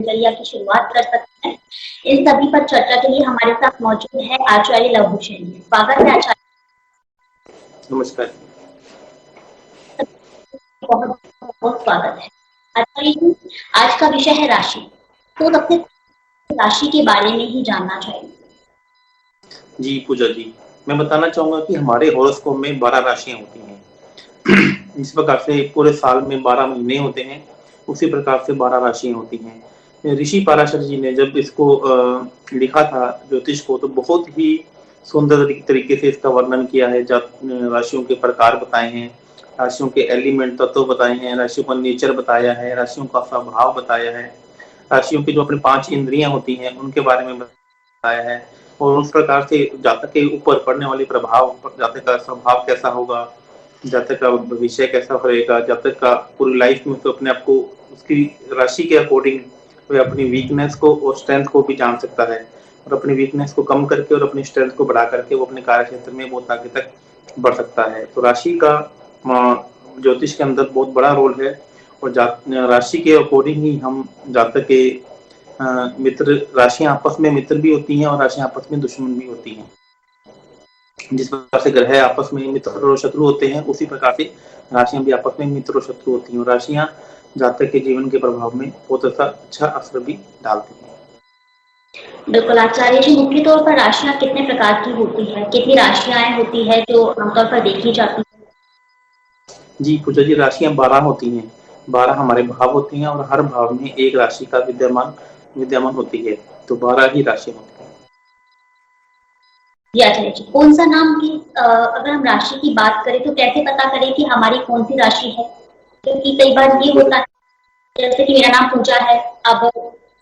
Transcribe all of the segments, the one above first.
दिनचर्या की शुरुआत कर सकते हैं। इन सभी पर चर्चा के लिए हमारे साथ मौजूद है आचार्य लवभूषण जी। स्वागत है आचार्य। नमस्कार। बहुत बहुत स्वागत है आचार्य जी। आज का विषय है राशि। तो सबसे राशि के बारे में ही जानना चाहिए। जी पूजा जी, मैं बताना चाहूंगा कि हमारे हॉरोस्कोप में 12 राशियां होती हैं। इस प्रकार से पूरे साल में 12 महीने होते हैं, उसी प्रकार से 12 राशियां होती हैं। ऋषि पराशर जी ने जब इसको लिखा था ज्योतिष को, तो बहुत ही सुंदर तरीके से इसका वर्णन किया है। राशियों के प्रकार बताए हैं, राशियों के एलिमेंट तत्व बताए हैं, राशियों का नेचर बताया है, राशियों का स्वभाव बताया है, राशियों की जो अपनी 5 इंद्रियां होती हैं उनके बारे में बताया है, और उस प्रकार से जातक के ऊपर पड़ने वाले प्रभाव, जातक का स्वभाव कैसा होगा, जातक का भविष्य कैसा रहेगा, जातक का पूरी लाइफ में तो अपने आप को उसकी राशि के अकॉर्डिंग वह अपनी वीकनेस को और स्ट्रेंथ को भी जान सकता है, और अपनी वीकनेस को कम करके और अपनी स्ट्रेंथ को बढ़ा करके वो अपने कार्य क्षेत्र में बहुत आगे तक बढ़ सकता है। तो राशि का ज्योतिष के अंदर बहुत बड़ा रोल है, और राशि के अकॉर्डिंग ही हम जातक के मित्र, राशियां आपस में मित्र भी होती हैं और राशियां आपस में दुश्मन भी होती हैं। जिस प्रकार से ग्रह आपस में मित्र और शत्रु होते हैं, उसी प्रकार से राशियां भी आपस में मित्र और शत्रु होती हैं, और राशियां जातक के जीवन के प्रभाव में बहुत अच्छा असर भी डालती हैं। बिल्कुल आचार्य जी, मुख्य तौर पर राशियां कितने प्रकार की होती है, कितनी राशियां होती है जो आमतौर पर देखी जाती है? जी पूजा जी, राशियां 12 होती हैं। 12 हमारे भाव होते हैं, और हर भाव में एक राशि का विद्यमान होती है, तो 12 ही राशियां होती हैं। जी आचार्य जी, कौन सा नाम की अगर हम राशि की बात करें तो कैसे पता करें कि हमारी कौन सी राशि है? क्योंकि कई बार ये होता है, जैसे कि मेरा नाम पूजा है, अब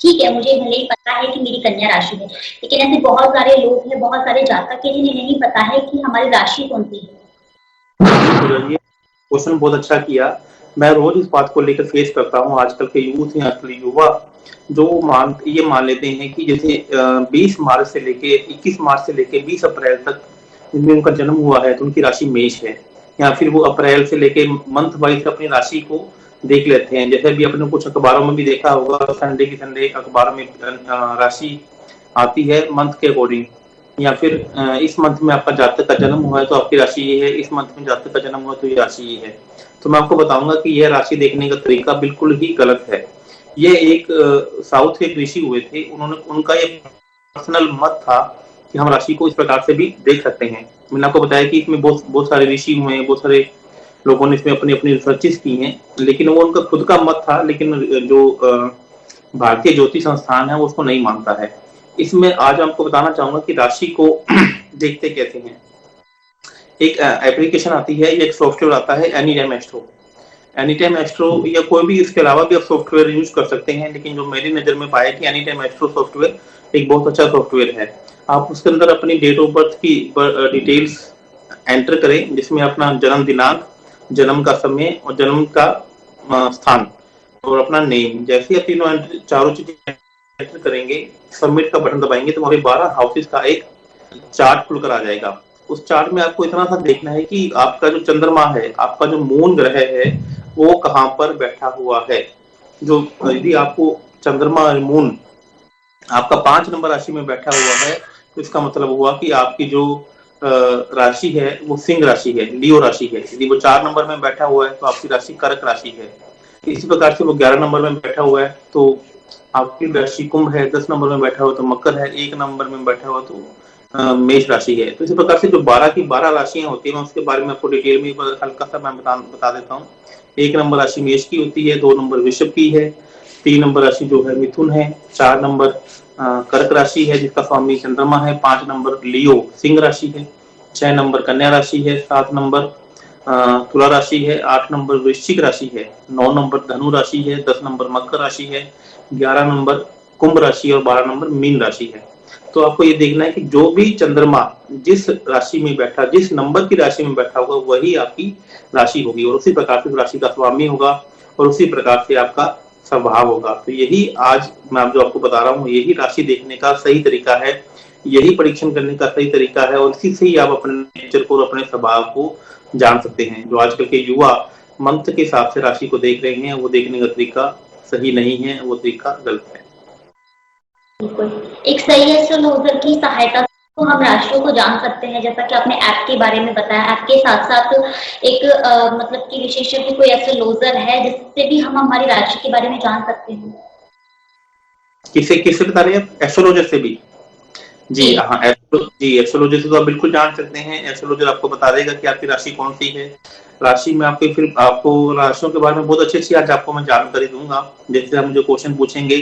ठीक है मुझे भले ही पता है कि मेरी कन्या राशि है, लेकिन ऐसे बहुत सारे लोग हैं, बहुत सारे जातक के जिन्हें नहीं पता है कि हमारी राशि कौन सी है। क्वेश्चन बहुत अच्छा किया। मैं रोज इस बात को लेकर फेस करता हूँ। आजकल के यूथ हैं, आजकल युवा जो ये मान लेते हैं कि जैसे 20 मार्च से लेके 21 मार्च से लेके 20 अप्रैल तक जिनमें उनका जन्म हुआ है, तो उनकी राशि मेष है, या फिर वो अप्रैल से लेके मंथ वाइज अपनी राशि को देख लेते हैं। जैसे भी अपने कुछ अखबारों में भी देखा होगा, संडे की संडे अखबारों में राशि आती है मंथ के अकॉर्डिंग, या फिर इस मंथ में आपका जातक का जन्म हुआ है तो आपकी राशि ये है, इस मंथ में जातक का जन्म हुआ तो ये राशि ये है। तो मैं आपको बताऊंगा कि यह राशि देखने का तरीका बिल्कुल ही गलत है। ये एक साउथ के एक ऋषि हुए थे, उनका ये पर्सनल मत था कि हम राशि को इस प्रकार से भी देख सकते हैं। मैंने आपको बताया कि इसमें बहुत सारे ऋषि हुए हैं, बहुत सारे लोगों ने इसमें अपनी अपनी रिसर्चेस की हैं, लेकिन वो उनका खुद का मत था, लेकिन जो भारतीय ज्योतिष संस्थान है वो उसको नहीं मानता है। इसमें आज आपको बताना चाहूंगा कि राशि को देखते कैसे हैं। एक एप्लीकेशन आती है, एक सॉफ्टवेयर आता है एनीटाइम एस्ट्रो। एनीटाइम एस्ट्रो या कोई भी इसके अलावा भी आप सॉफ्टवेयर यूज कर सकते हैं, लेकिन जो मेरी नजर में पाया कि एनीटाइम एस्ट्रो सॉफ्टवेयर एक बहुत अच्छा सॉफ्टवेयर है। आप उसके अंदर अपनी डेट ऑफ बर्थ की डिटेल्स एंटर करें, जिसमें अपना जन्म दिनांक, जन्म का समय और जन्म का स्थान और अपना नेम, जैसे ही तीनों चारों चीजें एंटर करेंगे, सबमिट का बटन दबाएंगे, तो हमारे 12 हाउसेस का एक चार्ट खुलकर आ जाएगा। उस चार्ट में आपको इतना सा देखना है कि आपका जो चंद्रमा है, आपका जो मून ग्रह है, वो कहाँ पर बैठा हुआ है। जो यदि आपको चंद्रमा और मून आपका 5 नंबर राशि में बैठा हुआ है, तो इसका मतलब हुआ कि आपकी जो राशि है वो सिंह राशि है, लियो राशि है। यदि वो 4 नंबर में बैठा हुआ है तो आपकी राशि कर्क राशि है। इसी प्रकार से वो 11 नंबर में बैठा हुआ है तो आपकी राशि कुंभ है, 10 नंबर में बैठा हुआ तो मकर है, 1 नंबर में बैठा हुआ तो मेष राशि है। तो इसी प्रकार से जो 12 की 12 राशियां होती है, उसके बारे में आपको डिटेल में हल्का सा मैं बता देता हूँ। 1 नंबर राशि मेष की होती है, 2 नंबर वृषभ की है, 3 नंबर राशि जो है मिथुन है, 4 नंबर कर्क राशि है जिसका स्वामी चंद्रमा है, 5 नंबर लियो सिंह राशि है, 6 नंबर कन्या राशि है, 7 नंबर तुला राशि है, 8 नंबर वृश्चिक राशि है, 9 नंबर धनु राशि है, 10 नंबर मकर राशि है, 11 नंबर कुंभ राशि और 12 नंबर मीन राशि है। तो आपको ये देखना है कि जो भी चंद्रमा जिस राशि में बैठा, जिस नंबर की राशि में बैठा होगा, वही आपकी राशि होगी, और उसी प्रकार से राशि का स्वामी होगा और उसी प्रकार से आपका स्वभाव होगा। तो यही आज मैं जो आपको बता रहा हूँ, यही राशि देखने का सही तरीका है, यही परीक्षण करने का सही तरीका है, और इसी से ही आप अपने नेचर को और अपने स्वभाव को जान सकते हैं। जो आजकल के युवा मंत्र के हिसाब से राशि को देख रहे हैं, वो देखने का तरीका सही नहीं है, वो तरीका गलत है। बिल्कुल। एक सही एस्ट्रोलॉजर की सहायता से तो हम राशियों को जान सकते हैं, जैसा कि आपने ऐप के बारे में बताया। ऐप के साथ-साथ एक मतलब कि विशेषज्ञ कोई एस्ट्रोलॉजर है जिससे भी हम हमारी राशि के बारे में जान सकते हैं। किसे किससे बता रहे हैं? एस्ट्रोलॉजर से भी? जी जी। हाँ, जी एस्ट्रोलॉजर से तो आप बिल्कुल जान सकते हैं। एस्ट्रोलॉजर आपको बता देगा कि आपकी राशि कौन सी है। राशि में आपके फिर आपको राशियों के बारे में बहुत अच्छी-अच्छी आज आपको मैं जानकारी दूँगा। जैसे आप मुझे क्वेश्चन पूछेंगे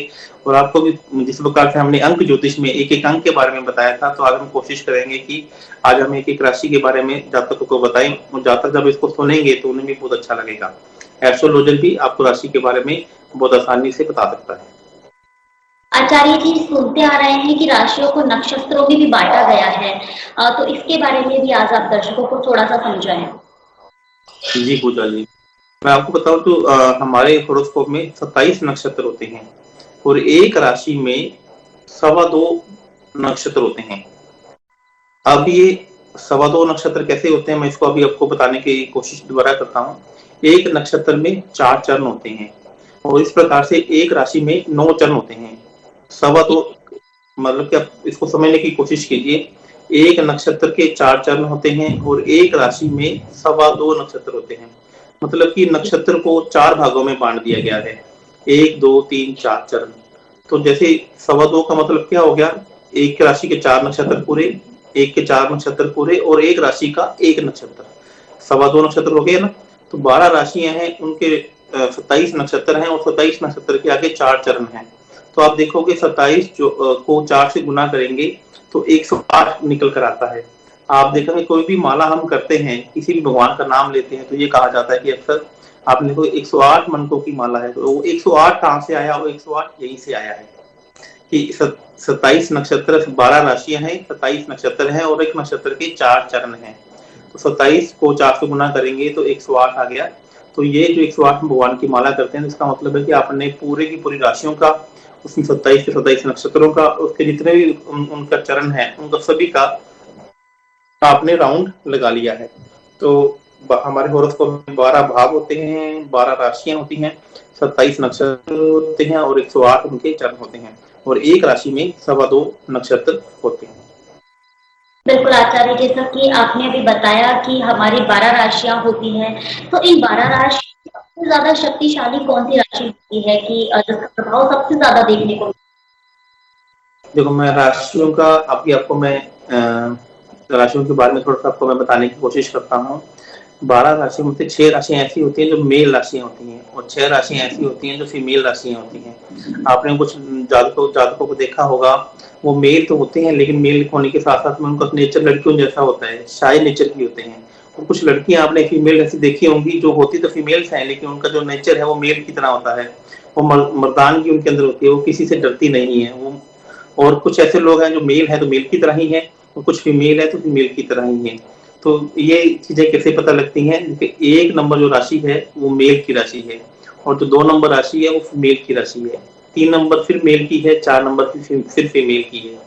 और आपको भी जिस प्रकार से हमने अंक ज्योतिष में एक-एक अंक के बारे में बताया था, तो आज हम कोशिश करेंगे कि आज हम एक-एक राशि के बारे में जातकों को बताएँ और जातक जब इसको सुनेंगे तो उन्हें भी बहुत अच्छा लगेगा। एस्ट्रोलॉजर भी आपको राशि के बारे में बहुत आसानी से बता सकता है। आचार्य जी, सुनते आ रहे हैं कि राशियों को नक्षत्रों में भी बाँटा गया है। तो इसके बारे में भी आज आप दर्शकों को थोड़ा-सा समझाएँ। जी पूजा जी। मैं आपको बताऊँ तो हमारे हॉरोस्कोप में 27 नक्षत्र होते हैं और एक राशि में सवा 2 नक्षत्र होते हैं। अब ये सवा 2 नक्षत्र कैसे होते हैं, मैं इसको अभी आपको बताने की कोशिश दोबारा करता हूँ। एक नक्षत्र में 4 चरण होते हैं और इस प्रकार से एक राशि में 9 चरण होते हैं। सवा 2 मतलब कि आप इसको समझने की कोशिश कीजिए। एक नक्षत्र के 4 चरण होते हैं और एक राशि में सवा 2 नक्षत्र होते हैं। मतलब कि नक्षत्र को 4 भागों में बाँट दिया गया है। 1, 2, 3, 4 चरण। तो जैसे सवा 2 का मतलब क्या हो गया? एक राशि के 4 नक्षत्र पूरे, एक के 4 नक्षत्र पूरे और एक राशि का 1 नक्षत्र। सवा 2 नक्षत्र हो गए ना? तो 12 राशियाँ हैं, उनके 27 नक्षत्र हैं और 27 नक्षत्र के आगे 4 चरण हैं। तो आप देखोगे 27 को 4 से गुना करेंगे तो 108 निकल कर आता है। आप देखेंगे कोई भी माला हम करते हैं, किसी भी भगवान का नाम लेते हैं तो ये कहा जाता है कि अक्सर आपने कोई 108 मनकों की माला है, तो वो 108 कहाँ से आया? वो 108 यहीं से आया है कि 27 नक्षत्र, 12 राशियां हैं, 27 नक्षत्र हैं और एक नक्षत्र के 4 चरण हैं। तो 27 को 4 से गुना करेंगे तो 108 आ गया। तो ये जो 108 भगवान की माला करते हैं, इसका मतलब है कि आपने पूरे की पूरी राशियों का, उसमें 27 के 27 नक्षत्रों का, उसके जितने भी उनका चरण है, उनका सभी का आपने राउंड लगा लिया है। तो हमारे हॉरोस्कोप में 12 भाव होते हैं, 12 राशियां होती हैं, 27 नक्षत्र होते हैं और 108 उनके चरण होते हैं और एक राशि में सवा 2 नक्षत्र होते हैं। बिल्कुल आचार्य, जैसा कि आपने अभी बताया कि हमारी 12 राशियाँ होती हैं, तो इन 12 राशि में सबसे ज़्यादा शक्तिशाली कौन-सी राशि होती है कि जिसका प्रभाव सबसे ज़्यादा देखने को देखो मैं राशियों का अभी आपको मैं राशियों के बारे में थोड़ा-सा आपको मैं बताने की कोशिश करता हूँ। 12 राशियों में से 6 राशियाँ ऐसी होती हैं जो मेल राशियाँ होती हैं और 6 राशियाँ ऐसी होती हैं जो फीमेल राशियाँ होती हैं। आपने कुछ जातकों को देखा होगा, वो मेल तो होते हैं लेकिन मेल होने के साथ-साथ में उनका नेचर लड़कियों जैसा होता है, शाय नेचर की होते हैं। और कुछ लड़कियाँ आपने फीमेल ऐसी देखी होंगी जो होती तो फीमेल्स हैं लेकिन उनका जो नेचर है वो मेल की तरह होता है। वो मर्दानगी उनके अंदर होती है, वो किसी से डरती नहीं है। वो और कुछ ऐसे लोग हैं जो मेल है तो मेल की तरह ही है और कुछ फीमेल है तो फीमेल की तरह ही है। तो ये चीजें कैसे पता लगती हैं कि 1 नंबर जो राशि है वो मेल की राशि है और जो 2 नंबर राशि है वो फीमेल की राशि है। 3 नंबर फिर मेल की है, 4 नंबर फिर फीमेल की है।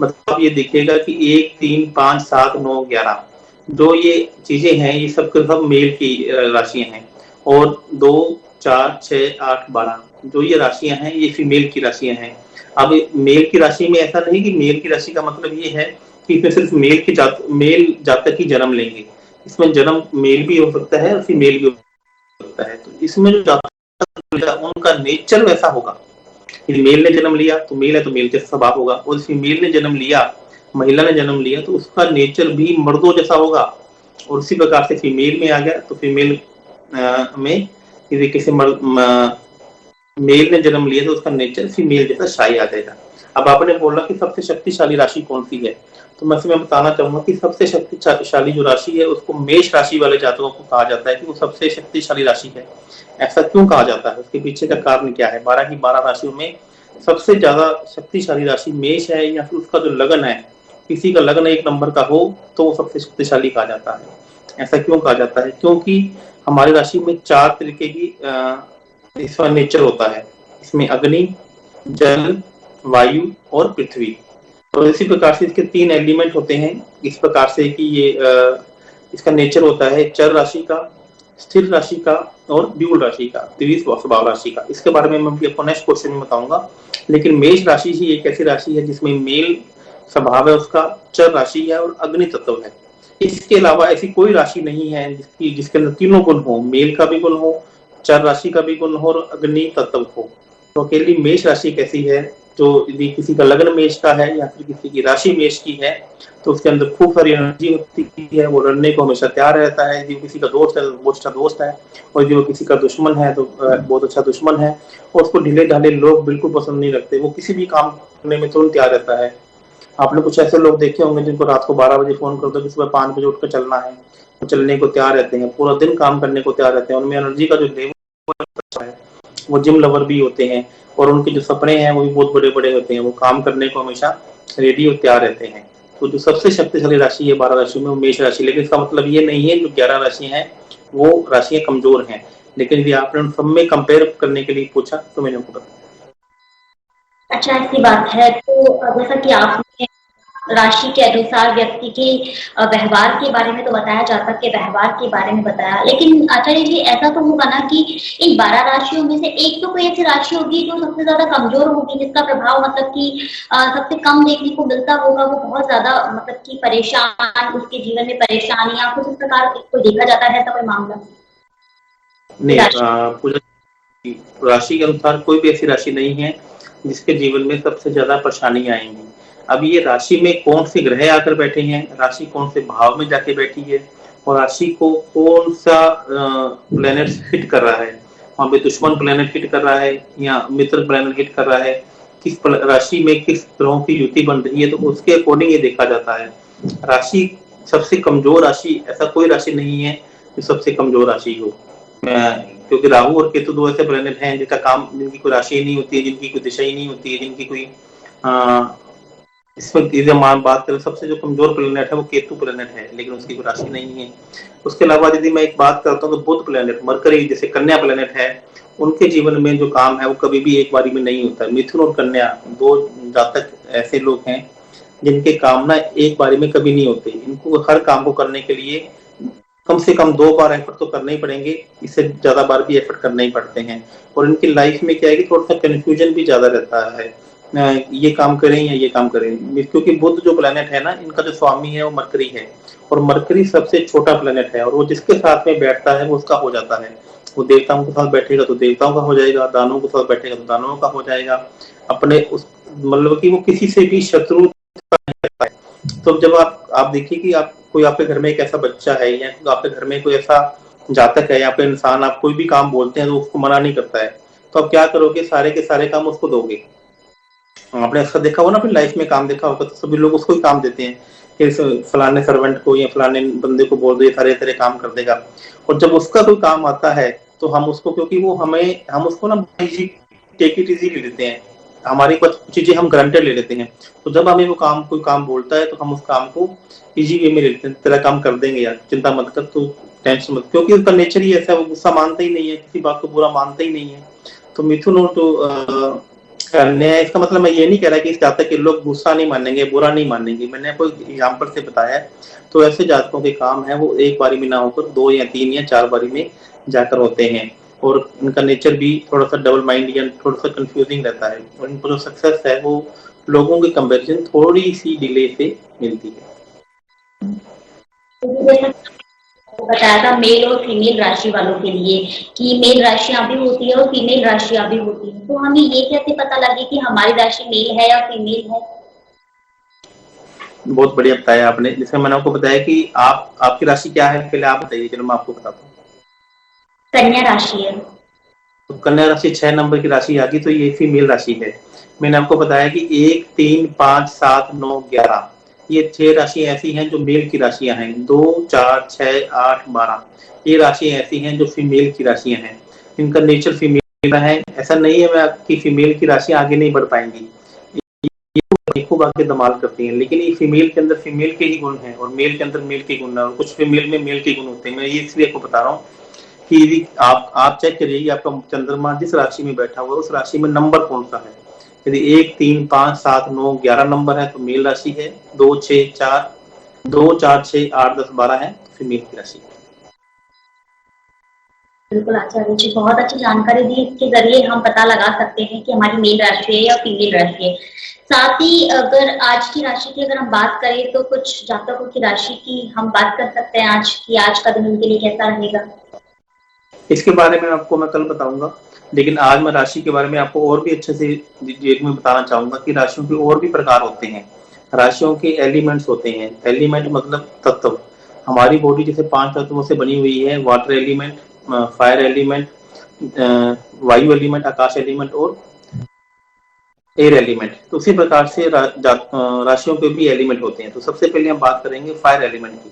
मतलब आप ये देखिएगा कि 1, 3, 5, 7, 9, 11 जो ये चीजें हैं ये सब के सब मेल की राशियां हैं और 2, 4, 6, 8, 12 जो ये राशियां हैं ये फीमेल की राशियां हैं। अब मेल की राशि में ऐसा नहीं कि मेल की राशि का मतलब ये है कि इसमें सिर्फ मेल जातक ही जन्म लेंगे। इसमें जन्म मेल भी हो सकता है और फीमेल भी हो सकता है। तो इसमें जो जातक उनका नेचर वैसा होगा। यदि मेल ने जन्म लिया तो मेल है तो मेल जैसा स्वभाव होगा और फीमेल ने जन्म लिया, महिला ने जन्म लिया तो उसका नेचर भी मर्दों जैसा होगा। और उसी प्रकार से फीमेल में आ गया तो फीमेल में यदि किसी मेल ने जन्म लिया तो उसका नेचर फीमेल जैसा शाही आ जाएगा। अब आपने बोला कि सबसे शक्तिशाली राशि कौन सी है, तो मैं बताना चाहूंगा कि सबसे शक्तिशाली जो राशि है उसको मेष राशि वाले जातकों को कहा जाता है कि वो सबसे शक्तिशाली राशि है। ऐसा क्यों कहा जाता है, उसके पीछे का कारण क्या है? 12 की 12 राशियों में सबसे ज्यादा शक्तिशाली राशि मेष है या फिर उसका जो लगन है, किसी का लगन 1 नंबर का हो तो वो सबसे शक्तिशाली कहा जाता है। ऐसा क्यों कहा जाता है? क्योंकि हमारी राशि में 4 तरीके की इसका नेचर होता है। इसमें अग्नि, जल, वायु और पृथ्वी। तो इसी प्रकार से इसके 3 एलिमेंट होते हैं। इस प्रकार से कि ये इसका नेचर होता है चर राशि का, स्थिर राशि का और ड्यूल राशि का, द्विज स्वभाव राशि का। इसके बारे में मैं आपको नेक्स्ट क्वेश्चन में बताऊंगा। लेकिन मेष राशि ही एक ऐसी राशि है जिसमें मेल स्वभाव है, उसका चर राशि है और अग्नि तत्व है। इसके अलावा ऐसी कोई राशि नहीं है जिसके अंदर तीनों गुण हो, मेल का भी गुण हो, चर राशि का भी गुण हो और अग्नि तत्व हो। तो अकेली मेष राशि कैसी है, जो यदि किसी का लग्न मेष का है या फिर किसी की राशि मेष की है तो उसके अंदर खूब सारी एनर्जी होती है, वो लड़ने को हमेशा तैयार रहता है। यदि किसी का दोस्त है तो बहुत अच्छा दोस्त है, और यदि वो किसी का दुश्मन है तो बहुत अच्छा दुश्मन है। और उसको ढीले ढाले लोग बिल्कुल पसंद नहीं लगते, वो किसी भी काम करने में तुरंत तैयार रहता है। आपने कुछ ऐसे लोग देखे होंगे जिनको रात को 12 बजे फोन कर दो कि सुबह 5 बजे उठकर चलना है, वो चलने को तैयार रहते हैं, पूरा दिन काम करने को तैयार रहते हैं। उनमें एनर्जी का जो लेवल है, वो जिम लवर भी होते हैं, और उनके जो सपने हैं वो भी बहुत बड़े बड़े होते हैं, वो काम करने को हमेशा रेडी और तैयार रहते हैं। तो जो सबसे शक्तिशाली राशि है 12 राशि में वो मेष राशि। लेकिन इसका मतलब ये नहीं है जो 11 राशि है वो राशियां कमजोर हैं, लेकिन यदि आपने उन सब में कंपेयर करने के लिए पूछा तो मैंने आपको बताया। अच्छा, ऐसी बात है तो जैसा कि आपने राशि के अनुसार व्यक्ति के व्यवहार के बारे में तो बताया, जातक के व्यवहार के बारे में बताया, लेकिन आचार्य जी ऐसा तो होगा ना कि इन 12 राशियों में से एक तो कोई ऐसी राशि होगी जो सबसे ज्यादा कमजोर होगी, जिसका प्रभाव मतलब कि सबसे कम देखने को मिलता होगा, वो बहुत ज्यादा मतलब कि परेशान, उसके जीवन में परेशानियां कुछ इस प्रकार कोई देखा जाता है, ऐसा कोई मामला नहीं, राशि? पूजा राशि के अनुसार कोई भी ऐसी राशि नहीं है जिसके जीवन में सबसे ज्यादा परेशानी आएंगी। अब ये राशि में कौन से ग्रह आकर बैठे हैं, राशि कौन से भाव में जाके बैठी है, और राशि को कौन सा प्लेनेट हिट कर रहा है, वहां पे दुश्मन प्लेनेट हिट कर रहा है या मित्र प्लेनेट हिट कर रहा है, किस राशि में किस ग्रहों की युति बन रही है, तो उसके अकॉर्डिंग ये देखा जाता है। राशि सबसे कमजोर राशि, ऐसा कोई राशि नहीं है जो सबसे कमजोर राशि हो। क्योंकि राहु और केतु दो ऐसे प्लेनेट हैं जिनका काम, जिनकी कोई राशि ही नहीं होती है, जिनकी कोई दिशा ही नहीं होती है, जिनकी कोई इस वक्त यदि हम बात करें सबसे जो कमजोर प्लेनेट है वो केतु प्लेनेट है, लेकिन उसकी कोई राशि नहीं है। उसके अलावा यदि मैं एक बात करता हूँ तो बुध प्लेनेट, मरकरी जैसे कन्या प्लेनेट है, उनके जीवन में जो काम है वो कभी भी एक बारी में नहीं होता है। मिथुन और कन्या दो जातक ऐसे लोग हैं जिनके काम ना एक बारी में कभी नहीं होते, इनको हर काम को करने के लिए कम से कम 2 बार एफर्ट तो करने ही पड़ेंगे, इससे ज्यादा बार भी एफर्ट करने ही पड़ते हैं। और इनकी लाइफ में क्या है कि थोड़ा सा कंफ्यूजन भी ज्यादा रहता है, ये काम करें या ये काम करें, क्योंकि बुध जो प्लेनेट है ना, इनका जो स्वामी है वो मरकरी है, और मरकरी सबसे छोटा प्लेनेट है, और वो जिसके साथ में बैठता है वो उसका हो जाता है। वो देवताओं के साथ बैठेगा तो देवताओं का हो जाएगा, दानवों के साथ बैठेगा तो दानवों का हो जाएगा। अपने उस मतलब कि वो किसी से भी शत्रु। तो जब आप देखिए कि आप कोई आपके घर में एक ऐसा बच्चा है या आपके घर में कोई ऐसा जातक है या फिर इंसान, आप कोई भी काम बोलते हैं तो उसको मना नहीं करता है, तो आप क्या करोगे, सारे के सारे काम उसको दोगे। आपने ऐसा देखा होगा ना, अपनी लाइफ में काम देखा होगा, तो सभी लोग उसको ही काम देते हैं कि फलाने सर्वेंट को या फलाने बंदे को बोल दो, ये सारे तेरे काम कर देगा। और जब उसका कोई काम आता है तो हम उसको, क्योंकि वो हम उसको ना टेक इट इजी ले लेते हैं, हमारी कुछ चीजें हम ग्रांटेड ले लेते हैं। तो जब हमें वो काम कोई काम बोलता है तो हम उस काम को इजी वे में ले लेते हैं, तेरा काम कर देंगे यार, चिंता मत कर, तू टेंशन मत, क्योंकि उसका नेचर ही ऐसा है, वो गुस्सा मानता ही नहीं है, किसी बात को बुरा मानता ही नहीं है। तो मिथुन और तो कन्या, इसका मतलब मैं ये नहीं कह रहा कि इस जातक के लोग गुस्सा नहीं मानेंगे, बुरा नहीं मानेंगे, मैंने आपको एग्जाम्पल से बताया। तो ऐसे जातकों के काम है वो एक बारी में ना होकर 2 या 3 या 4 बारी में जाकर होते हैं, और इनका नेचर भी थोड़ा सा डबल माइंड या थोड़ा सा कंफ्यूजिंग रहता है, और इनको जो सक्सेस है वो लोगों के कंपैरिजन थोड़ी सी डिले से मिलती है। बताया था मेल और फीमेल राशि वालों के लिए कि मेल राशियां भी होती है और फीमेल राशियां भी होती है, तो हमें ये कैसे पता लगे कि हमारी राशि मेल है या फीमेल है? बहुत बढ़िया बताया आपने। जैसे मैंने आपको बताया कि आपकी राशि क्या है, पहले आप बताइए, चलो मैं आपको बताता हूँ। कन्या राशि है। तो कन्या राशि 6 नंबर की राशि आ गई, तो ये फीमेल राशि है। मैंने आपको बताया कि 1, 3, 5, 7, 9, 11 ये 6 राशि ऐसी हैं जो मेल की राशियां हैं। 2, 4, 6, 8, 12 ये राशियां ऐसी हैं जो फीमेल की राशियां हैं, इनका नेचर फीमेल है। ऐसा नहीं है मैं आपकी फीमेल की राशि आगे नहीं बढ़ पाएंगी, ये खूब आगे धमाल करती हैं, लेकिन ये फीमेल के अंदर फीमेल के ही गुण हैं और मेल के अंदर मेल के गुण है, और कुछ फीमेल में मेल के गुण होते हैं। मैं ये इसलिए आपको बता रहा हूँ कि यदि आप चेक करिए आपका चंद्रमा जिस राशि में बैठा हुआ है उस राशि में नंबर कौन सा है। यदि 1, 3, 5, 7, 9, 11 नंबर है तो मेल राशि है। 2, 6, 4, 2, 4, 6, 8, 10, 12 है तो फीमेल की राशि है। बिल्कुल आचार्य जी, बहुत अच्छी जानकारी दी। इसके जरिए हम पता लगा सकते हैं कि हमारी मेल राशि है या फीमेल राशि है। साथ ही अगर आज की राशि की अगर हम बात करें तो कुछ जातकों की राशि की हम बात कर सकते हैं आज की, आज का दिन उनके लिए कैसा रहेगा? इसके बारे में आपको मैं कल बताऊंगा, लेकिन आज मैं राशि के बारे में आपको और भी अच्छे से डिटेल में बताना चाहूंगा कि राशियों के और भी प्रकार होते हैं। राशियों के एलिमेंट्स होते हैं। एलिमेंट मतलब तत्व। हमारी बॉडी जैसे 5 तत्वों से बनी हुई है। वाटर एलिमेंट, फायर एलिमेंट, वायु एलिमेंट, आकाश एलिमेंट और एयर एलिमेंट। तो उसी प्रकार से राशियों के भी एलिमेंट होते हैं। तो सबसे पहले हम बात करेंगे फायर एलिमेंट की।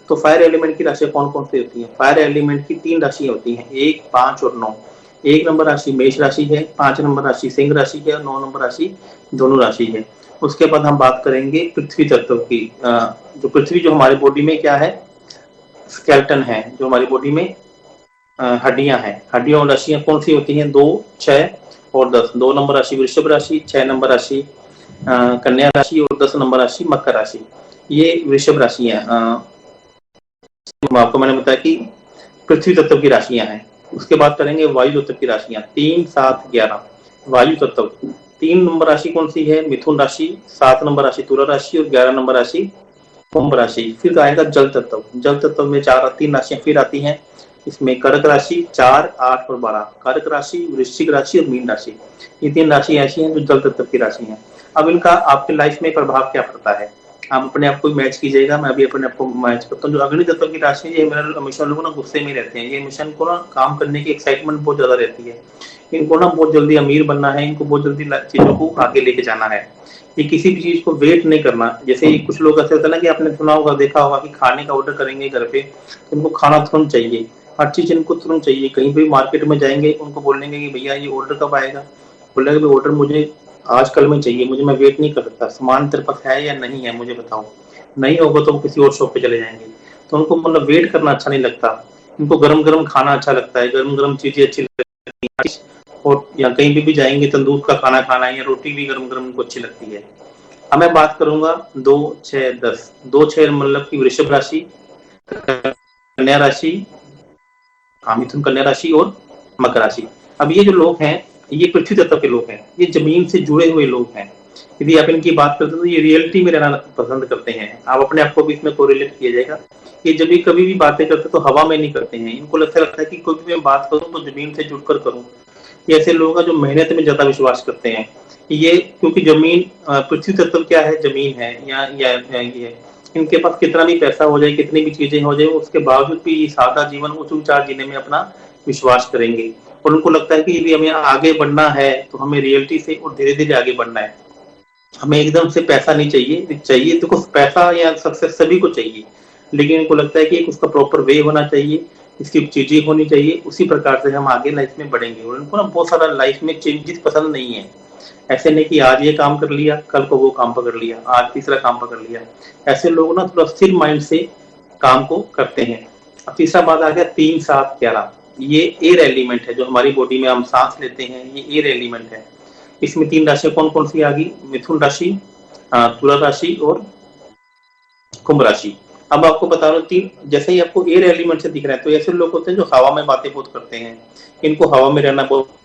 तो फायर एलिमेंट की राशियां कौन कौन सी होती हैं? फायर एलिमेंट की 3 राशियां होती हैं, 1, 5 और 9। 1 नंबर राशि मेष राशि है, 5 नंबर राशि सिंह राशि है और 9 नंबर राशि धनु राशि है। उसके बाद हम बात करेंगे पृथ्वी तत्व की। जो पृथ्वी जो हमारे बॉडी में क्या है, स्केलेटन है, जो हमारी बॉडी में हड्डियां हैं। हड्डियों और राशियां कौन सी होती हैं? 2, 6 और 10। 2 नंबर राशि वृषभ राशि, 6 नंबर राशि कन्या राशि और 10 नंबर राशि मकर राशि। ये वृषभ राशि है। आपको मैंने बताया कि पृथ्वी तत्व की राशियां हैं। उसके बाद करेंगे वायु तत्व की राशियां, 3, 7, 11। वायु तत्व 3 नंबर राशि कौन सी है? मिथुन राशि, 7 नंबर राशि तुला राशि और 11 नंबर राशि कुंभ राशि। फिर आएगा जल तत्व। जल तत्व में 3 राशियां फिर आती हैं। इसमें कर्क राशि, 4, 8 और 12। कर्क राशि, वृश्चिक राशि और मीन राशि। ये 3 राशि ऐसी हैं जो जल तत्व की राशि हैं। अब इनका आपके लाइफ में प्रभाव क्या पड़ता है? आप अपने आप को मैच कीजिएगा, मैं भी अपने आप को मैच करता हूँ। जो अग्नि तत्व की राशि है, ये मेरे हमेशा लोग ना गुस्से में रहते हैं। ये मिशन को ना काम करने की एक्साइटमेंट बहुत ज्यादा रहती है। इनको ना बहुत जल्दी अमीर बनना है, इनको बहुत जल्दी चीजों को आगे लेके जाना है। ये किसी भी चीज को वेट नहीं करना। जैसे कुछ लोग ऐसे होता है ना कि आपने सुना होगा, देखा होगा कि खाने का ऑर्डर करेंगे घर पे तो उनको खाना तुरंत चाहिए। हर चीज इनको तुरंत चाहिए। कहीं भी मार्केट में जाएंगे, उनको बोलेंगे कि भैया ये ऑर्डर कब आएगा? बोलेंगे ऑर्डर मुझे आज कल में चाहिए, मुझे, मैं वेट नहीं कर सकता। सामान तेरे पास है या नहीं है मुझे बताओ। नहीं होगा तो वो किसी और शॉप पे चले जाएंगे। तो उनको मतलब वेट करना अच्छा नहीं लगता। उनको गरम गरम खाना अच्छा लगता है, गरम गरम चीजें अच्छी लगती है। और या कहीं भी जाएंगे तंदूर का खाना खाना है या रोटी भी गरम गरम उनको अच्छी लगती है। अब मैं बात करूंगा 2, 6, 10। 2, 6 मतलब की वृषभ राशि, कन्या राशि, मिथुन कन्या राशि और मकर राशि। अब ये जो लोग हैं, ये पृथ्वी तत्व के लोग हैं। ये जमीन से जुड़े हुए लोग हैं। यदि आप इनकी बात करते हैं तो ये रियलिटी में रहना पसंद करते हैं। आप अपने आप को भी इसमें कोरिलेट किया जाएगा। ये जब भी कभी भी बातें करते तो हवा में नहीं करते हैं। इनको लगता है कि कोई भी मैं बात करूं तो जमीन से जुड़कर करूं। ये ऐसे लोग हैं जो मेहनत में ज्यादा विश्वास करते हैं। ये क्योंकि जमीन, पृथ्वी तत्व क्या है? जमीन है। ये इनके पास कितना भी पैसा हो जाए, कितनी भी चीजें हो जाए, उसके बावजूद भी सादा जीवन उच्च विचार जीने में अपना विश्वास करेंगे। और उनको लगता है कि यदि हमें आगे बढ़ना है तो हमें रियलिटी से और धीरे धीरे आगे बढ़ना है। हमें एकदम से पैसा नहीं चाहिए। चाहिए तो कुछ पैसा या सक्सेस सभी को चाहिए, लेकिन इनको लगता है कि एक उसका प्रॉपर वे होना चाहिए, इसकी चीजें होनी चाहिए। उसी प्रकार से हम आगे लाइफ में बढ़ेंगे। और उनको ना बहुत सारा लाइफ में चेंजेस पसंद नहीं है। ऐसे नहीं कि आज ये काम कर लिया, कल को वो काम पकड़ लिया, आज तीसरा काम पकड़ लिया। ऐसे लोग ना थोड़ा स्थिर माइंड से काम को करते हैं। अब तीसरा बात आ गया 3, 7, 11। ये एयर एलिमेंट है। जो हमारी बॉडी में हम सांस लेते हैं, ये एयर एलिमेंट है। इसमें 3 राशियां कौन कौन सी आ गई? मिथुन राशि, तुला राशि और कुंभ राशि। अब आपको बता रहा हूँ, तीन जैसे ही आपको एयर एलिमेंट से दिख रहा है, तो ऐसे लोग होते हैं जो हवा में बातें बहुत करते हैं। इनको हवा में रहना बहुत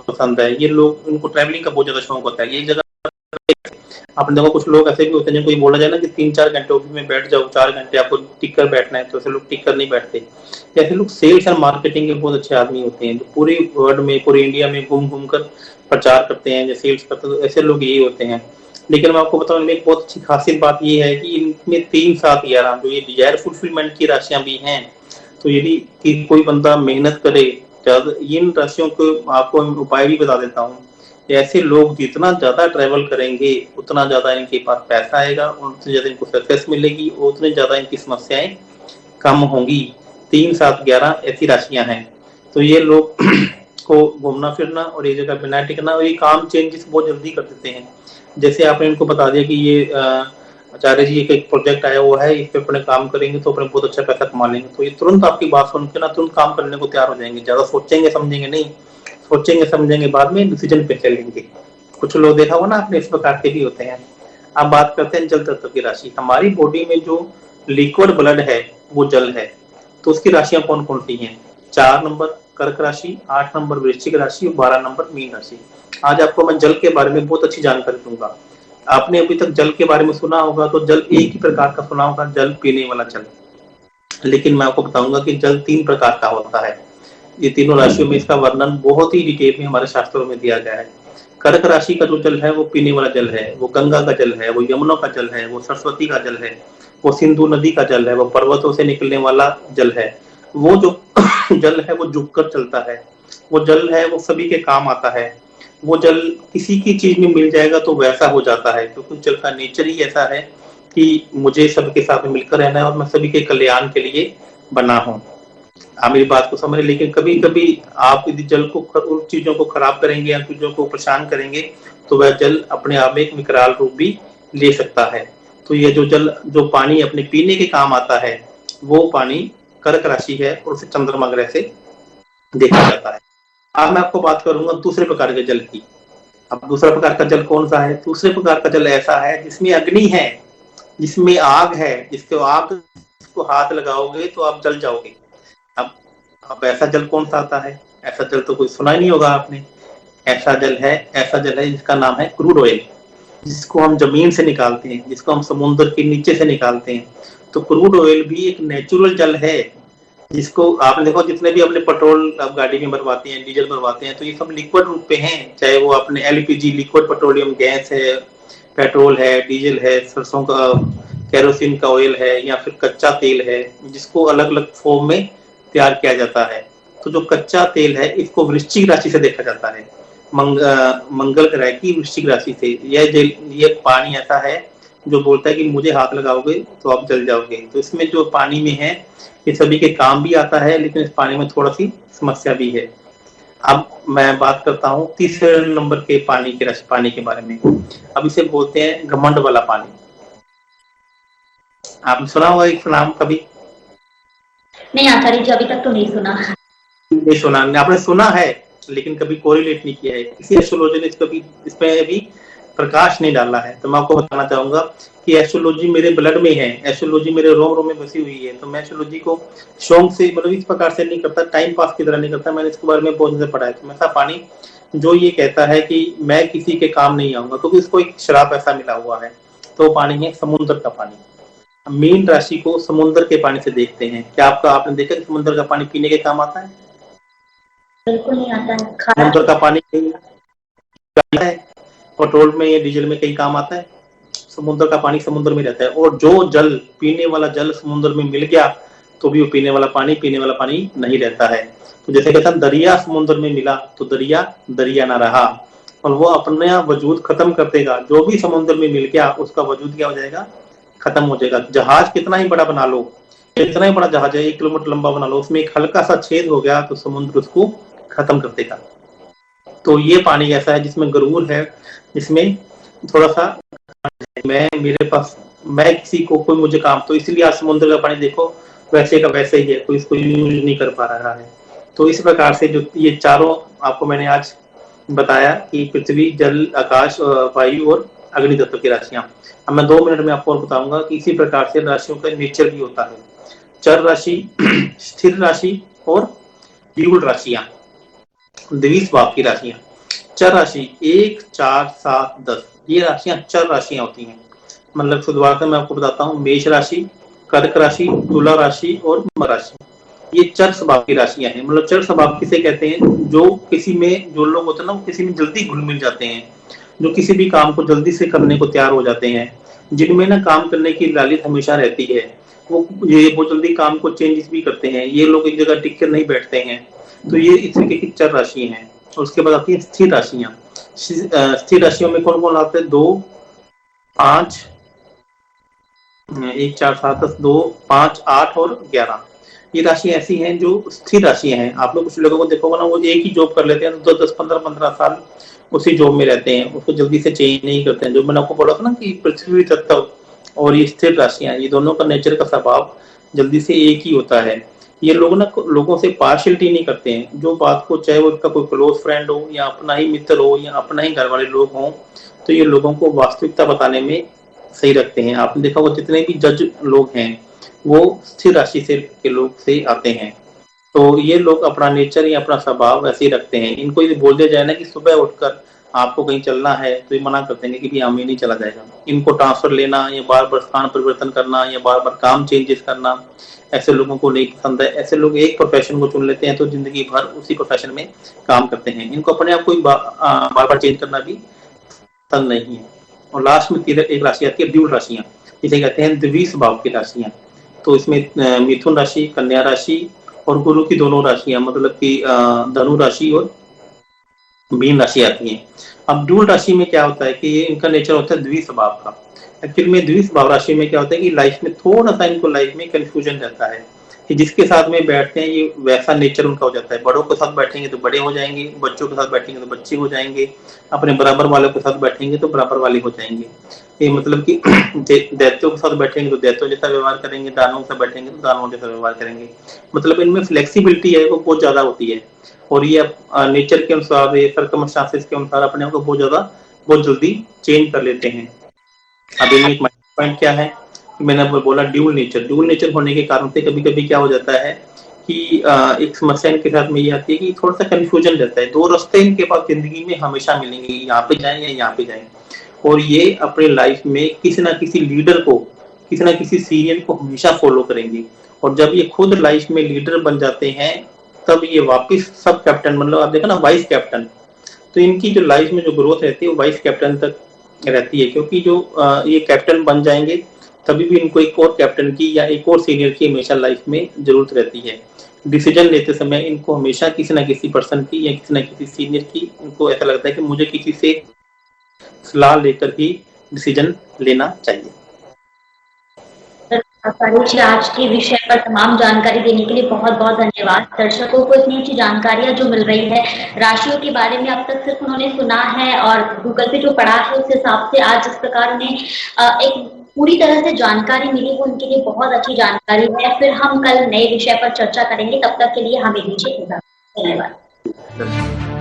पसंद है। ये लोग, इनको ट्रैवलिंग का बहुत ज्यादा शौक होता है। ये जगह आपने देखो कुछ लोग ऐसे भी होते हैं जिनको ये बोला जाए ना कि 3-4 घंटे ऑफिस में बैठ जाओ, 4 घंटे आपको टिक कर बैठना है, तो ऐसे लोग टिक कर नहीं बैठते। ऐसे लोग सेल्स और मार्केटिंग के बहुत अच्छे आदमी होते हैं, जो पूरी वर्ल्ड में, पूरी इंडिया में घूम घूम कर प्रचार करते हैं, जो सेल्स करते हैं। तो ऐसे लोग यही होते हैं। लेकिन मैं आपको बताऊं, इनमें एक बहुत अच्छी खासियत बात ये है कि इनमें 3, 7, 11 जो ये डिजायर फुलफिलमेंट की राशियां भी हैं। तो यदि कोई बंदा मेहनत करे, इन राशियों को आपको उपाय भी बता देता हूँ। ऐसे लोग जितना ज्यादा ट्रेवल करेंगे, उतना ज्यादा इनके पास पैसा आएगा, उतनी ज्यादा इनको सक्सेस मिलेगी, उतनी ज्यादा इनकी समस्याएं कम होंगी। 3, 7, 11 ऐसी राशियां हैं। तो ये लोग को घूमना फिरना और ये जगह बिना टिकना और ये काम चेंजेस बहुत जल्दी कर देते हैं। जैसे आपने इनको बता दिया कि ये आचार्य जी एक प्रोजेक्ट आया हुआ है, इस पे अपने काम करेंगे तो अपने बहुत अच्छा पैसा कमा लेंगे, तो ये तुरंत आपकी बात सुन के ना तुरंत काम करने को तैयार हो जाएंगे। ज्यादा सोचेंगे समझेंगे नहीं, सोचेंगे समझेंगे बाद में डिसीजन पे चलेंगे। कुछ लोग देखा होगा ना आपने, इस प्रकार के भी होते हैं। अब बात करते हैं जल तत्व की राशि। हमारी बॉडी में जो लिक्विड ब्लड है वो जल है। तो उसकी राशियां कौन कौन सी हैं? 4 नंबर, कर्क राशि, 8 नंबर वृश्चिक राशि और 12 नंबर मीन राशि। आज आपको मैं जल के बारे में बहुत अच्छी जानकारी दूंगा। आपने अभी तक जल के बारे में सुना होगा तो जल एक ही प्रकार का सुना होगा, जल पीने वाला जल। लेकिन मैं आपको बताऊंगा कि जल 3 प्रकार का होता है। ये तीनों राशियों में इसका वर्णन बहुत ही डिटेल में हमारे शास्त्रों में दिया गया है। कर्क राशि का जो जल है वो पीने वाला जल है, वो गंगा का जल है, वो यमुना का जल है, वो सरस्वती का जल है, वो सिंधु नदी का जल है, वो पर्वतों से निकलने वाला जल है। वो जो जल है वो झुककर चलता है, वो जल है वो सभी के काम आता है। वो जल किसी की चीज में मिल जाएगा तो वैसा हो जाता है, क्योंकि जल का नेचर ही ऐसा है कि मुझे सबके साथ मिलकर रहना है और मैं सभी के कल्याण के लिए बना हूँ। आप मेरी बात को समझ। लेकिन कभी कभी आप यदि जल को उन चीजों को खराब करेंगे या चीजों को परेशान करेंगे तो वह जल अपने आप में एक विकराल रूप भी ले सकता है। तो ये जो जल, जो पानी अपने पीने के काम आता है, वो पानी कर्क राशि है और उसे चंद्रमा ग्रह से देखा जाता है। अब मैं आपको बात करूंगा दूसरे प्रकार के जल की। अब दूसरा प्रकार का जल कौन सा है? दूसरे प्रकार का जल ऐसा है जिसमें अग्नि है, जिसमें आग है, जिसको आग को हाथ लगाओगे तो आप जल जाओगे। अब ऐसा जल कौन सा आता है? ऐसा जल तो कोई सुना ही नहीं होगा आपने। ऐसा जल है जिसका नाम है क्रूड ऑयल, जिसको हम जमीन से निकालते हैं, जिसको हम समुद्र के नीचे से निकालते हैं। तो क्रूड ऑयल भी एक नेचुरल जल है, जिसको आपने देखो जितने भी अपने पेट्रोल आप गाड़ी में भरवाते हैं, डीजल भरवाते हैं, तो ये सब लिक्विड रूप पे हैं। चाहे वो अपने एलपीजी लिक्विड पेट्रोलियम गैस है, पेट्रोल है, डीजल है, सरसों का केरोसिन का ऑयल है, या फिर कच्चा तेल है, जिसको अलग अलग फॉर्म में तैयार किया जाता है। तो जो कच्चा तेल है इसको वृश्चिक राशि से देखा जाता है, मंगल ग्रह की वृश्चिक राशि से। ये पानी ऐसा है जो बोलता है कि मुझे हाथ लगाओगे तो आप जल जाओगे। तो इसमें जो पानी में है ये सभी के काम भी आता है, लेकिन इस पानी में थोड़ा सी समस्या भी है। अब मैं बात करता हूँ तीसरे नंबर के पानी के बारे में। अब इसे बोलते हैं घमंड वाला पानी। आपने सुना होगा एक नाम कभी? नहीं आचार्य जी, अभी तक तो नहीं सुना। नहीं सुना, आपने सुना है लेकिन कभी कोरिलेट नहीं किया है। किसी एस्ट्रोलॉजी ने कभी इसमें अभी प्रकाश नहीं डाला है। तो मैं आपको बताना चाहूंगा कि एस्ट्रोलॉजी मेरे ब्लड में है, एस्ट्रोलॉजी मेरे रोम रोम में बसी हुई है। तो मैं एस्ट्रोलॉजी को शौक से, मतलब इस प्रकार से नहीं करता, टाइम पास की तरह नहीं करता। मैंने इसके बारे में बहुत से पढ़ा है। तो ऐसा पानी जो ये कहता है कि मैं किसी के काम नहीं आऊंगा, क्योंकि इसको एक श्राप ऐसा मिला हुआ है। तो पानी है समुद्र का पानी। मीन राशि को समुद्र के पानी से देखते हैं। क्या आपने देखा कि समुद्र का पानी पीने के काम आता है? बिल्कुल नहीं आता है। समुद्र का पानी है पेट्रोल में या डीजल में कहीं काम आता है? समुद्र का पानी समुद्र में रहता है। और जो जल, पीने वाला जल समुद्र में मिल गया तो भी वो पीने वाला पानी नहीं रहता है। तो जैसे कहता है दरिया समुद्र में मिला तो दरिया दरिया ना रहा, और वो अपना वजूद खत्म कर देगा। जो भी समुद्र में मिल गया उसका वजूद क्या हो जाएगा? खत्म हो जाएगा। जहाज कितना ही बड़ा बना लो, कितना ही बड़ा जहाज है, 1 किलोमीटर लंबा बना लो, उसमें एक हल्का सा छेद हो गया तो समुद्र उसको खत्म कर देगा। तो ये पानी ऐसा है जिसमें गरूर है, जिसमें थोड़ा सा मैं किसी को कोई मुझे काम, तो इसलिए आज समुद्र का पानी देखो वैसे का वैसे ही है, कोई इसको यूज नहीं कर पा रहा है। तो इस प्रकार से जो ये चारों आपको मैंने आज बताया कि पृथ्वी, जल, आकाश, वायु और अग्नि तत्व की राशियां। अब मैं 2 मिनट में आपको और बताऊंगा कि इसी प्रकार से राशियों का नेचर भी होता है। चर राशि, स्थिर राशि और व्यूल राशियां, द्विश भाव की राशियां। चर राशि 1, 4, 7, 10 ये राशियां चर राशियां होती हैं। मतलब शुरुआत में मैं आपको बताता हूँ, मेष राशि, कर्क राशि, तुला राशि और मकर राशि, ये चर स्वभाव की राशियां हैं। मतलब चर स्वभाव किसे कहते हैं? जो किसी में, जो लोग होते हैं ना, वो किसी में जल्दी घुल मिल जाते हैं, जो किसी भी काम को जल्दी से करने को तैयार हो जाते हैं, जिनमें ना काम करने की लालच हमेशा रहती है। वो जल्दी काम को चेंजेस भी करते हैं। ये लोग एक जगह टिक कर नहीं बैठते हैं। तो ये इस तरीके की चर राशि हैं। और उसके बाद आती है स्थिर राशियां। स्थिर राशियों में कौन कौन आते हैं? 2, 5, 1, 4, 7, 10, 2, 5, 8 और 11 ये राशि ऐसी हैं जो स्थिर राशियां हैं। आप लोग कुछ लोगों को देखोगे ना, वो एक ही जॉब कर लेते हैं तो 10, 15 साल उसी जॉब में रहते हैं, उसको जल्दी से चेंज नहीं करते हैं। जो मैंने आपको बोला था ना कि पृथ्वी तत्व और ये स्थिर राशियां, ये दोनों का नेचर का स्वभाव जल्दी से एक ही होता है। ये लोग ना लोगों से पार्शियलिटी नहीं करते हैं। जो बात को, चाहे वो उनका कोई क्लोज फ्रेंड हो या अपना ही मित्र हो या अपना ही घर वाले लोग हों, तो ये लोगों को वास्तविकता बताने में सही रखते हैं। आपने देखा वो जितने भी जज लोग हैं वो स्थिर राशि से के लोग से आते हैं। तो ये लोग अपना नेचर या अपना स्वभाव ऐसे ही रखते हैं। इनको यदि बोल दिया जाए ना कि सुबह उठकर आपको कहीं चलना है, तो ये मना कर देंगे कि हमें नहीं चला जाएगा। इनको ट्रांसफर लेना या बार बार स्थान परिवर्तन करना या बार बार काम चेंजेस करना, ऐसे लोगों को नहीं पसंद है। ऐसे लोग एक प्रोफेशन को चुन लेते हैं तो जिंदगी भर उसी प्रोफेशन में काम करते हैं। इनको अपने आप को बार बार चेंज करना भी पसंद नहीं है। और लास्ट में एक राशि आती है द्यूल राशियां, जिसे कहते हैं द्विवीय स्वभाव की राशियां। तो इसमें मिथुन राशि, कन्या राशि और गुरु की दोनों राशियां, मतलब कि धनु राशि और मीन राशि आती है। अब ड्यूल राशि में क्या होता है कि ये इनका नेचर होता है द्वि स्वभाव का। एक्चुअली में द्वि स्वभाव राशि में क्या होता है कि लाइफ में थोड़ा सा इनको लाइफ में कंफ्यूजन रहता है कि जिसके साथ में बैठते हैं ये वैसा नेचर उनका हो जाता है। बड़ों के साथ बैठेंगे तो बड़े हो जाएंगे, बच्चों के साथ बैठेंगे तो बच्चे हो जाएंगे, अपने बराबर वालों के साथ बैठेंगे तो बराबर वाले हो जाएंगे। ये मतलब कि दैत्यों के साथ बैठेंगे तो दैत्यों जैसा व्यवहार करेंगे, दानवों के साथ बैठेंगे तो दानवों जैसा व्यवहार करेंगे। मतलब इनमें फ्लेक्सिबिलिटी है वो बहुत ज्यादा होती है। और ये नेचर के अनुसार, ये सर्कमस्टांसेस के अनुसार अपने आप को बहुत जल्दी चेंज कर लेते हैं। अब इनमें एक पॉइंट क्या है कि मैंने बोला ड्यूल नेचर। ड्यूल नेचर होने के कारण से कभी कभी क्या हो जाता है कि एक समस्या इनके साथ में ये आती है कि थोड़ा सा कंफ्यूजन रहता है। दो रास्ते इनके पास जिंदगी में हमेशा मिलेंगे, यहाँ पे जाएं या यहाँ पे जाएं। और ये अपने लाइफ में किसी ना किसी लीडर को, किसी ना किसी सीनियर को हमेशा फॉलो करेंगे। और जब ये खुद लाइफ में लीडर बन जाते हैं तब ये वापिस सब कैप्टन, मतलब आप देखो ना वाइस कैप्टन, तो इनकी जो लाइफ में जो ग्रोथ रहती है वो वाइस कैप्टन तक रहती है। क्योंकि जो ये कैप्टन बन जाएंगे तभी भी इनको एक और कैप्टन की या एक और सीनियर की हमेशा लाइफ में जरूरत रहती है। डिसीजन लेते समय इनको हमेशा किसी ना किसी पर्सन की या किसी ना किसी सीनियर की, इनको ऐसा लगता है कि मुझे किसी से सलाह लेकर ही डिसीजन लेना चाहिए। जी, आज के विषय पर तमाम जानकारी देने के लिए बहुत बहुत धन्यवाद। दर्शकों को इतनी अच्छी जानकारियां जो मिल रही है राशियों के बारे में, अब तक सिर्फ उन्होंने सुना है और गूगल पे जो पढ़ा है उस हिसाब से आज इस प्रकार उन्हें एक पूरी तरह से जानकारी मिली, वो उनके लिए बहुत अच्छी जानकारी है। फिर हम कल नए विषय पर चर्चा करेंगे, तब तक के लिए हमें दीजिए इजाजत। धन्यवाद।